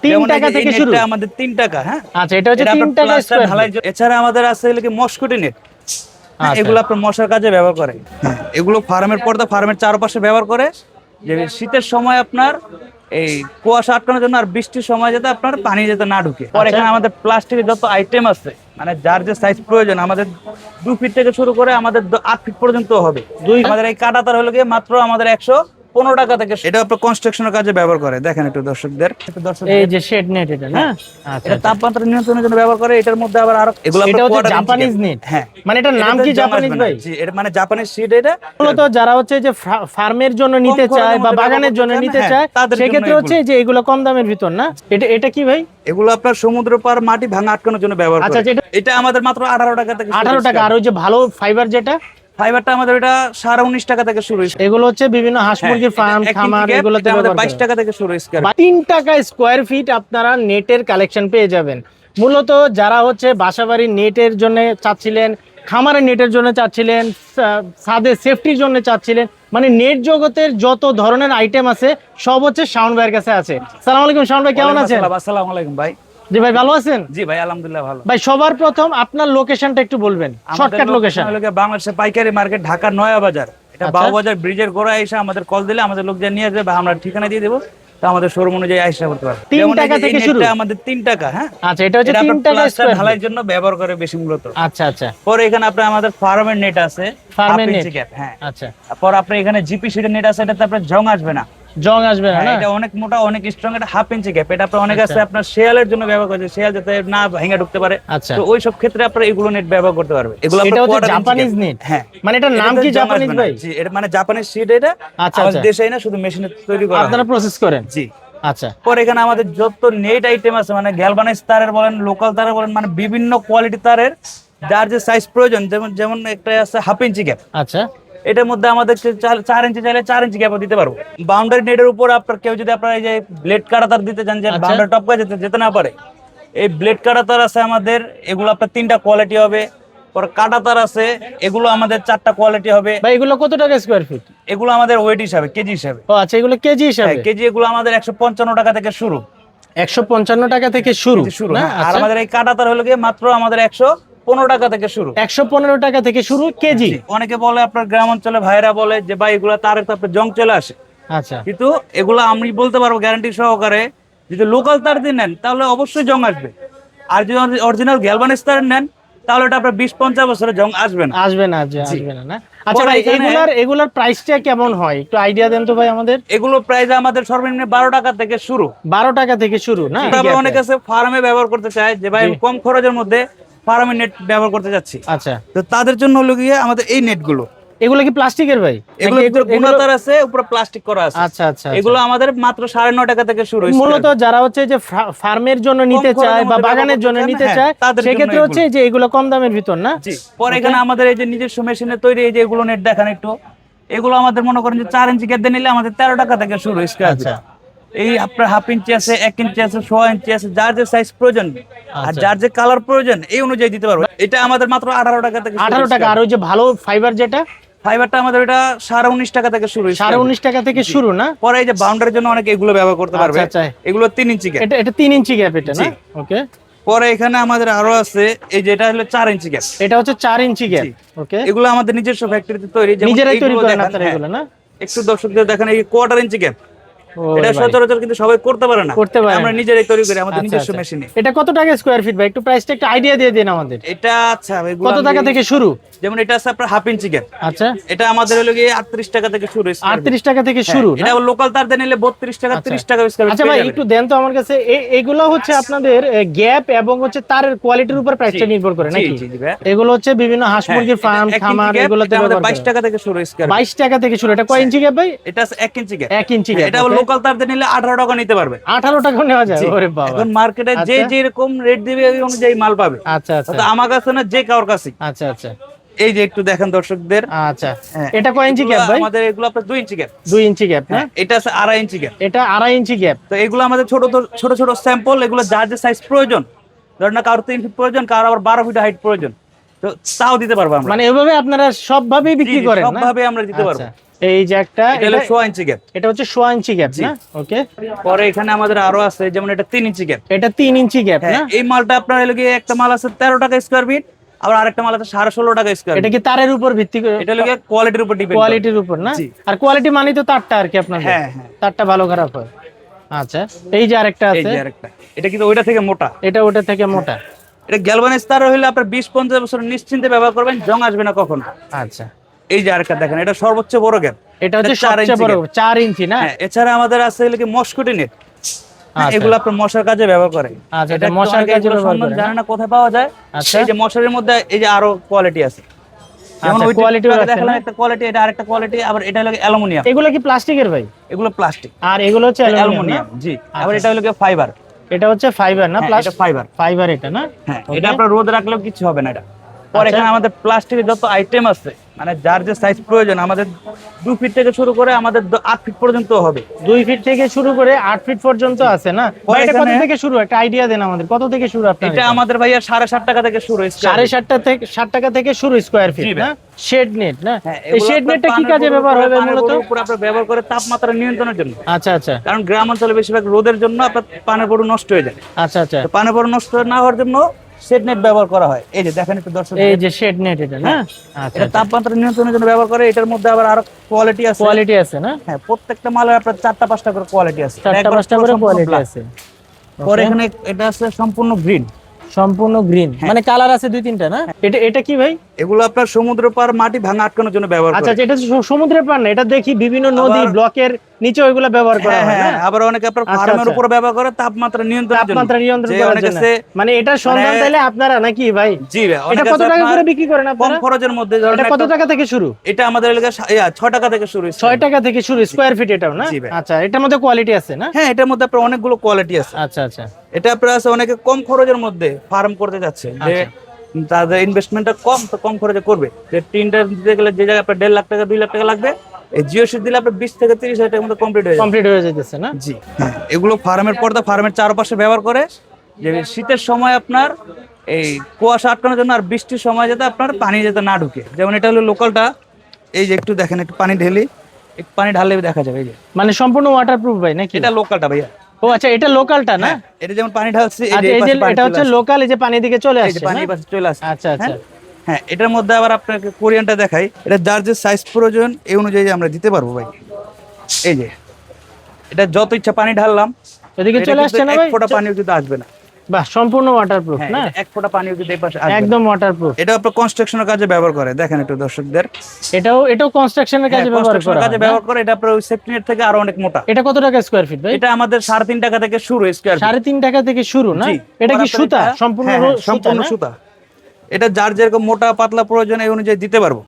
3 টাকা থেকে শুরু আমাদের 3 টাকা। হ্যাঁ, আচ্ছা, এটা হচ্ছে 3 টাকা স্কয়ার ফিট। এছাড়া আমাদের আছে হলো কি মস্কুইটো নেট। আচ্ছা। এগুলো আপনার মশার কাজে ব্যবহার করে। হ্যাঁ, এগুলো ফার্মের পর্দা, ফার্মের চারপাশে ব্যবহার করে, যে শীতের সময় আপনার এই কুয়াশা আটকানোর জন্য, আর বৃষ্টির সময় যাতে আপনার পানি যাতে না ঢুকে। পরে এখানে আমাদের প্লাস্টিকের যত আইটেম আছে, মানে যার যে সাইজ প্রয়োজন, আমাদের 2 ফিট থেকে শুরু করে আমাদের 8 ফিট পর্যন্ত হবে। আমাদের এই কাটা তার হলো গিয়ে মাত্র আমাদের 115 টাকা থেকে। এটা আপনার কনস্ট্রাকশনের কাজে ব্যবহার করে। দেখেন একটু দর্শকদের, এই যে শেড নেট এটা না? আচ্ছা, এটা তাপমাত্রা নিয়ন্ত্রণের জন্য ব্যবহার করে। এটার মধ্যে আবার আরো এগুলো এটা হচ্ছে জাপানিজ নেট। হ্যাঁ, মানে এটার নাম কি জাপানিজ ভাই? জি, এটা মানে জাপানিজ শীট। এটা মূলত যারা হচ্ছে যে ফার্মের জন্য নিতে চায় বা বাগানের জন্য নিতে চায়, সেক্ষেত্রে হচ্ছে যে এগুলো কম দামের ভিতর না? এটা কি ভাই? এগুলো আপনার সমুদ্র পার মাটি ভাঙা আটকানোর জন্য ব্যবহার করে। আচ্ছা, এটা আমাদের মাত্র 18 টাকা থেকে। 18 টাকা। আর ওই যে ভালো ফাইবার যেটা, ফাইবারটা আমাদের এটা 19.5 টাকা থেকে শুরু। এগুলো হচ্ছে বিভিন্ন হাঁস মুরগির ফার্ম, খামার, এগুলোতে আমাদের 22 টাকা থেকে শুরু। 3 টাকা স্কয়ার ফিট আপনারা নেটের কালেকশন পেয়ে যাবেন। মূলত যারা হচ্ছে বাসাবাড়ির নেটের জন্য চাচ্ছিলেন, খামারের নেটের জন্য চাচ্ছিলেন, ছাদে সেফটির জন্য চাচ্ছিলেন, মানে নেট জগতের যত ধরনের আইটেম আছে সব হচ্ছে শাওন ভাইয়ের কাছে আছে। আসসালামু আলাইকুম শাওন ভাই, কেমন আছেন? আসসালামু আলাইকুম ভাই। জি ভাই, ভালো আছেন? জি ভাই, আলহামদুলিল্লাহ ভালো। ভাই সবার প্রথম আপনার লোকেশনটা একটু বলবেন, শর্টকাট লোকেশন। বাংলাদেশের পাইকারি মার্কেট, ঢাকার নয়া বাজার। এটা বাউবাজার ব্রিজের গোড়ায় এসে আমাদের কল দিলে আমাদের লোক যা নিয়ে যাবে, আমরা ঠিকানা দিয়ে দেবো। তো আমাদের শোরুম অনুযায়ী আইসা করতে পারবে। 3 টাকা থেকে শুরু। আমাদের 3 টাকা। হ্যাঁ, আচ্ছা, এটা হচ্ছে 3 টাকা স্কয়ার ফিট। ঢালাইয়ের জন্য ব্যবহার করে বেশি মূলত। আচ্ছা আচ্ছা। পরে এখানে আপনার আমাদের ফার্মের নেট আছে, ফার্মের নেট। হ্যাঁ আচ্ছা। পর আপনার এখানে জিপি শিটের নেট আছে, এটাতে আপনার জং আসবে না। জং আসবে না? এটা অনেক মোটা, অনেক স্ট্রং। এটা 1/2 ইঞ্চি গ্যাপ। এটা আপনার অনেক আছে আপনার শেয়ালের জন্য ব্যবহার করে, শেয়াল যাতে না ভেঙে ঢুকতে পারে। আচ্ছা। তো ওই সব ক্ষেত্রে আপনারা এগুলো নেট ব্যবহার করতে পারবে। এগুলো এটা হচ্ছে জাপানিজ নেট। হ্যাঁ, মানে এটার নাম কি জাপানিজ ভাই? জি, এটা মানে জাপানিজ শীট। এটা আচ্ছা, আমাদের দেশেই না, শুধু মেশিনে তৈরি করা হয়। আপনারা প্রসেস করেন? জি। আচ্ছা। পরে এখানে আমাদের যত নেট আইটেম আছে, মানে গ্যালভানাইজ তারের বলেন, লোকাল তারের বলেন, মানে বিভিন্ন কোয়ালিটি তারের যার যে সাইজ প্রয়োজন, যেমন একটা আছে 1/2 ইঞ্চি গ্যাপ। আচ্ছা। এটার মধ্যে আমাদের 4 ইঞ্চি চাইলে 4 ইঞ্চি গ্যাপও দিতে পারবো। বাউন্ডারি নেটের উপর আপনার কেউ যদি আপনার এই যে ব্লেড কাটা তার দিতে চান, যে বাউন্ডারি টপ করে যেতে না পারে, এই ব্লেড কাটা তার আছে আমাদের। এগুলো আপনার 3টা কোয়ালিটি হবে। পরে কাটা তার আছে, এগুলো আমাদের 4টা কোয়ালিটি হবে। ভাই এগুলো কত টাকা স্কয়ার ফিট? এগুলো আমাদের ওয়েট হিসাবে, কেজি হিসাবে। ও আচ্ছা, এগুলো কেজি হিসাবে? কেজি। এগুলো আমাদের 155 টাকা থেকে শুরু। 155 টাকা থেকে শুরু না? আর আমাদের এই কাটা তার হলো গিয়ে মাত্র আমাদের 115 টাকা থেকে শুরু। 115 টাকা থেকে শুরু কেজি। অনেকে বলে, আপনার গ্রাম অঞ্চলে ভাইরা বলে যে ভাই এগুলো তারের তো আপনার জং চলে আসে। আচ্ছা। কিন্তু এগুলো আমি বলতে পারবো গ্যারান্টি সহকারে, যদি লোকাল তার দিয়ে নেন তাহলে অবশ্যই জং আসবে। আর যদি অরিজিনাল গ্যালভানাইজ তার নেন তাহলে এটা আপনার 20-50 বছরে জং আসবে না। আসবে না? না? আচ্ছা ভাই, এগুলার প্রাইসটা কেমন হয় একটু আইডিয়া দেন তো ভাই আমাদের। এগুলো প্রাইস আমাদের সর্বনিম্ন 12 টাকা থেকে শুরু। 12 টাকা থেকে শুরু না? অনেক আছে ফার্মে ব্যবহার করতে চায়, যে ভাই কম খরচের মধ্যে ফার্মে নেট ব্যবহার করতে যাচ্ছি। আচ্ছা। তো তাদের জন্য হলো গিয়ে আমাদের এই নেটগুলো। এগুলো কি প্লাস্টিকের ভাই? এগুলো গুণাতার আছে, উপরে প্লাস্টিক করা আছে। আচ্ছা আচ্ছা। এগুলো আমাদের মাত্র 9.5 টাকা থেকে শুরু। মূলত যারা হচ্ছে যে ফার্মের জন্য নিতে চায় বা বাগানের জন্য নিতে চায়, সেক্ষেত্রে হচ্ছে যে এগুলো কম দামের ভিতর না? জি। পরে এখানে আমাদের এই যে নিজস্ব মেশিনে তৈরি এই যে এগুলো নেট দেখান একটু। এগুলো আমাদের মনে করেন যে 4 ইঞ্চি গ্যাপ দিয়ে নিলে আমাদের 13 টাকা থেকে শুরু স্কয়ার ফিট। এই আপনার 1/2 ইঞ্চি আছে, 1 ইঞ্চি আছে, 1.5 ইঞ্চি আছে, যার যে সাইজ প্রয়োজন আর যার যে কালার প্রয়োজন এই অনুযায়ী দিতে পারবো। এটা আমাদের মাত্র 18 টাকা থেকে। 18 টাকা। আর ওই যে ভালো ফাইবার যেটা, ফাইবারটা আমাদের এটা 19.5 টাকা থেকে শুরু। 19.5 টাকা থেকে শুরু না? পরে এই যে বাউন্ডারির জন্য অনেকে এগুলো ব্যবহার করতে পারবে। আচ্ছা। এগুলো 3 ইঞ্চি গ্যাপ। এটা 3 ইঞ্চি গ্যাপ এটা না? ওকে। পরে এখানে আমাদের আরো আছে, এই যে এটা হলো 4 ইঞ্চি গ্যাপ। এটা হচ্ছে 4 ইঞ্চি গ্যাপ। ওকে। এগুলো আমাদের নিজস্ব ফ্যাক্টরিতে তৈরি, নিজেরাই তৈরি করেন আপনারা এগুলো না? একটু দর্শকদের দেখেন, এই 1/4 ইঞ্চি গ্যাপ। এটা সচরাচর কিন্তু সবাই করতে পারে না। আমরা নিজেরাই তৈরি করি আমাদের নিজস্ব মেশিনে। এটা কত টাকা স্কয়ার ফিট ভাই? একটু প্রাইসটা একটু আইডিয়া দিয়ে দিন আমাদের। এটা আচ্ছা, কত টাকা থেকে শুরু? যেমন এটা আছে আপনার 1/2 ইঞ্চি গ্যাপ। আচ্ছা। এটা আমাদের হলো গিয়ে 38 টাকা থেকে শুরু। 38 টাকা থেকে শুরু। এটা লোকাল তার দিয়ে নিলে 32 টাকা, 30 টাকা স্কয়ার ফিট। আচ্ছা ভাই, একটু দেন তো আমার কাছে। এগুলো হচ্ছে আপনাদের গ্যাপ এবং হচ্ছে তারের কোয়ালিটির উপর প্রাইসটা নির্ভর করে নাকি? এগুলো হচ্ছে বিভিন্ন হাঁস মুরগির ফার্ম, খামার, এগুলোতে আমাদের 22 টাকা থেকে শুরু স্কয়ার। 22 টাকা থেকে শুরু। এটা কয় ইঞ্চি গ্যাপ ভাই? এটা আছে 1 ইঞ্চি গ্যাপ। 1 ইঞ্চি গ্যাপ। এটা লোকাল তার দিয়ে নিলে 18 টাকা নিতে পারবে। 18 টাকা নেওয়া যায়? ওরে বাবা। এখন মার্কেটে যে যেরকম রেট দিবে ওই অনুযায়ী মাল পাবে। আচ্ছা আচ্ছা। তো আমার কাছে না, যে কারোর কাছে। আচ্ছা আচ্ছা। এই যে একটু দেখেন দর্শকদের। আচ্ছা। এটা কয় ইঞ্চি গ্যাপ ভাই? আমাদের এগুলো আপনার 2 ইঞ্চি গ্যাপ। 2 ইঞ্চি গ্যাপ না? এটা আছে 2.5 ইঞ্চি গ্যাপ। এটা 2.5 ইঞ্চি গ্যাপ। তো এগুলো আমাদের ছোট ছোট স্যাম্পল। এগুলো যার যে সাইজ প্রয়োজন, ধরেন না কারোর 3 ফিট প্রয়োজন, কারোর আবার 12 ফিট হাইট প্রয়োজন, তো তাও দিতে পারবো আমরা। মানে এভাবে আপনারা সবভাবেই বিক্রি করেন না? সবভাবে আমরা দিতে পারবো। এই যে একটা, এটা হলো 1.5 ইঞ্চি গ্যাপ। এটা হচ্ছে 1.5 ইঞ্চি গ্যাপ না? ওকে। পরে এখানে আমাদের আরো আছে, যেমন এটা 3 ইঞ্চি গ্যাপ। এটা 3 ইঞ্চি গ্যাপ না? এই মালটা আপনার হলো গিয়ে একটা মাল আছে 13 টাকা স্কয়ার ফিট, আবার আরেকটা মাল আছে 16.5 টাকা স্কয়ার এটা ফিট। কি তারের উপর ভিত্তি করে? এটা হলো গিয়ে কোয়ালিটির উপর ডিপেন্ড করে। কোয়ালিটির উপর না? আর কোয়ালিটি মানে তো তারটা আর কি আপনাদের। হ্যাঁ হ্যাঁ, তারটা ভালো খারাপ হয়। আচ্ছা, এই যে আরেকটা এই আছে, যে আরেকটা, এটা কিন্তু ওইটা থেকে মোটা। এটা ওটা থেকে মোটা। এটা গ্যালভানাইজ তার হইলে আপনার 20-50 বছর নিশ্চিন্তে ব্যবহার করবেন, জং আসবে না কখনো। আচ্ছা, এই যে আরেকটা দেখেন, এটা সর্বোচ্চ বড় গ্যাপ। এটা হচ্ছে 4 সবচেয়ে ইঞ্চি বড়, gap। 4 ইঞ্চি না? হ্যাঁ, এছাড়া আমাদের আছে হলো কি মস্কুইটো নেট। আচ্ছা। এগুলো আপনার মশার কাজে ব্যবহার করে। আচ্ছা, এটা এটা মশার অনেকে কাজে এগুলো ব্যবহার সন্ধান করে জানে না কোথায় পাওয়া যায়। আচ্ছা। এই যে মশারির মধ্যে এই যে আরো কোয়ালিটি আছে, যেমন আচ্ছা, ওইটা কোয়ালিটিও আছে দেখালাম না? একটা কোয়ালিটি, এটা আরেকটা কোয়ালিটি, আবার এটা হলো অ্যালুমিনিয়াম। এগুলো কি প্লাস্টিকের ভাই? এগুলো প্লাস্টিক, আর এগুলো হচ্ছে অ্যালুমিনিয়াম। অ্যালুমিনিয়াম। জি, আবার এটা হলো কি ফাইবার। এটা হচ্ছে ফাইবার না? এটা ফাইবার। ফাইবার এটা না? হ্যাঁ, Okay. এটা আপনার রোদ রাখলেও কিছু হবে না এটা। পরে আচ্ছা। এখানে আমাদের প্লাস্টিকের যত আইটেম আছে, মানে যার যে সাইজ প্রয়োজন, আমাদের 2 ফিট থেকে শুরু করে আমাদের 8 ফিট পর্যন্ত হবে। 2 ফিট থেকে শুরু করে 8 ফিট পর্যন্ত আছে না? ভাই এটা কত এখানে- থেকে শুরু? একটা আইডিয়া দেন আমাদের, কত থেকে শুরু আপনার? এটা আমাদের ভাইয়া 7.5 টাকা থেকে শুরু হয়েছে। 7.5 থেকে 7 টাকা থেকে শুরু স্কয়ার ফিট জি ভাই। না? শেড নেট না? হ্যাঁ, এই এগুলো শেড আপনার নেটটা কি পানের কাজে গরুর ব্যবহার উপরে, হবে পানের মূলত? গরুর উপরে আপনার ব্যবহার করে তাপমাত্রা নিয়ন্ত্রণের জন্য। আচ্ছা আচ্ছা কারণ গ্রাম অঞ্চলে বেশিরভাগ রোদের জন্য আপনার পানের গরু নষ্ট হয়ে যায়। আচ্ছা আচ্ছা, তো পানের গরু নষ্ট না হওয়ার জন্য শেড নেট ব্যবহার করা হয়। এই যে দেখেন একটু দর্শক, এই যে শেড নেট এটা না? আচ্ছা, এটা তাপমাত্রা নিয়ন্ত্রণের জন্য ব্যবহার করে। এটার মধ্যে আবার আরো কোয়ালিটি আছে। কোয়ালিটি আছে না? হ্যাঁ, প্রত্যেকটা মালের আপনার 4টা-5টা করে কোয়ালিটি আছে। 4টা-5টা করে কোয়ালিটি আছে। পরে এখানে এটা আছে সম্পূর্ণ গ্রিন। সম্পূর্ণ গ্রিন মানে কালার আছে 2-3টা না? এটা এটা কি ভাই? এগুলো আপনার সমুদ্র পার মাটি ভাঙা আটকানোর জন্য ব্যবহার আচ্ছা করে। আচ্ছা, এটা সমুদ্রের পার না? এটা দেখি বিভিন্ন নদী আবার- ব্লকের নিচে ওইগুলা ব্যবহার করা হ্যাঁ হয় না? হ্যাঁ, আবার অনেকে আপনার আচ্ছা, ফার্মের আচ্ছা। উপর ব্যবহার করে তাপমাত্রা নিয়ন্ত্রণের জন্য। তাপমাত্রা নিয়ন্ত্রণ যে করার অনেকে জন্য। সে মানে এটা সন্ধান মানে- তাইলে আপনারা নাকি ভাই? জি ভাই, এটা অনেকে কত আছে টাকা আপনার করে বিক্রি করেন কম আপনারা? খরচের মধ্যে, ধরেন এটা কত একটা- টাকা থেকে শুরু? এটা আমাদের এলাকা 6 টাকা থেকে শুরু হয়েছে। 6 টাকা থেকে শুরু স্কয়ার ফিট এটাও না? জি ভাই। আচ্ছা, এটার মধ্যে কোয়ালিটি আছে না? হ্যাঁ, এটার মধ্যে আপনার অনেকগুলো কোয়ালিটি আছে। আচ্ছা আচ্ছা এটা আপনার আছে অনেকে কম খরচের মধ্যে ফার্ম করতে যাচ্ছে, যে আচ্ছা। তাদের ইনভেস্টমেন্টটা কম, তো কম খরচে করবে। যে টিনটা দিতে গেলে যে জায়গায় আপনার 1.5 লাখ টাকা 2 লাখ টাকা লাগবে, এই জিও শিট দিলে আপনার 20 থেকে 30 হাজার টাকার মধ্যে কমপ্লিট হয়ে যাবে। কমপ্লিট হয়ে যাইতেছে না? জি হ্যাঁ, এগুলো ফার্মের পর্দা ফার্মের চারপাশে ব্যবহার করে, যে শীতের সময় আপনার এই কুয়াশা আটকানোর জন্য, আর বৃষ্টির সময় যাতে আপনার পানি যাতে না ঢুকে। যেমন এটা হলো লোকালটা, এই যে একটু দেখেন, একটু পানি ঢেলি, একটু পানি ঢাললে দেখা যাবে। এই যে মানে সম্পূর্ণ ওয়াটারপ্রুফ ভাই নাকি? এটা লোকালটা ভাইয়া। ও আচ্ছা, এটা লোকালটা না? হ্যাঁ, এটা যেমন পানি ঢালছি, এই আচ্ছা, যে এই এই যে পাশে পানি এটা হচ্ছে চলে আসছে। লোকাল, এই যে পানি দিকে চলে এই যে আসছে পানি না? এই পাশে চলে আসছে। আচ্ছা আচ্ছা হ্যাঁ, এটার মধ্যে আবার আপনাকে কোরিয়ানটা দেখাই, এটা যার যে সাইজ প্রয়োজন এই অনুযায়ী আমরা দিতে পারবো ভাই। এই যে এটা যত ইচ্ছা পানি ঢাললাম, এদিকে এটা চলে কিন্তু আসছে না এক ভাই? ফোঁটা পানিও কিন্তু আসবে না। বাহ, সম্পূর্ণ ওয়াটারপ্রুফ হ্যাঁ, না? এটা এক ফোঁটা পানিও কিন্তু এই পাশে আসবে না। একদম ওয়াটারপ্রুফ। এটা আপনার কনস্ট্রাকশনের কাজে ব্যবহার করে, দেখেন একটু দর্শকদের। এটাও কনস্ট্রাকশনের কাজে ব্যবহার কনস্ট্রাকশনের করা কাজে হয় না? ব্যবহার করে। এটা আপনার ওই সেফটি নেট থেকে আরো অনেক মোটা। এটা কত টাকা স্কয়ার ফিট ভাই? এটা আমাদের 3.5 টাকা থেকে শুরু স্কয়ার। 3.5 টাকা থেকে শুরু না? এটা কি সুতা? সম্পূর্ণ সুতা সম্পূর্ণ না? সুতা। এটা যার যেরকম মোটা পাতলা প্রয়োজন এই অনুযায়ী দিতে পারবো।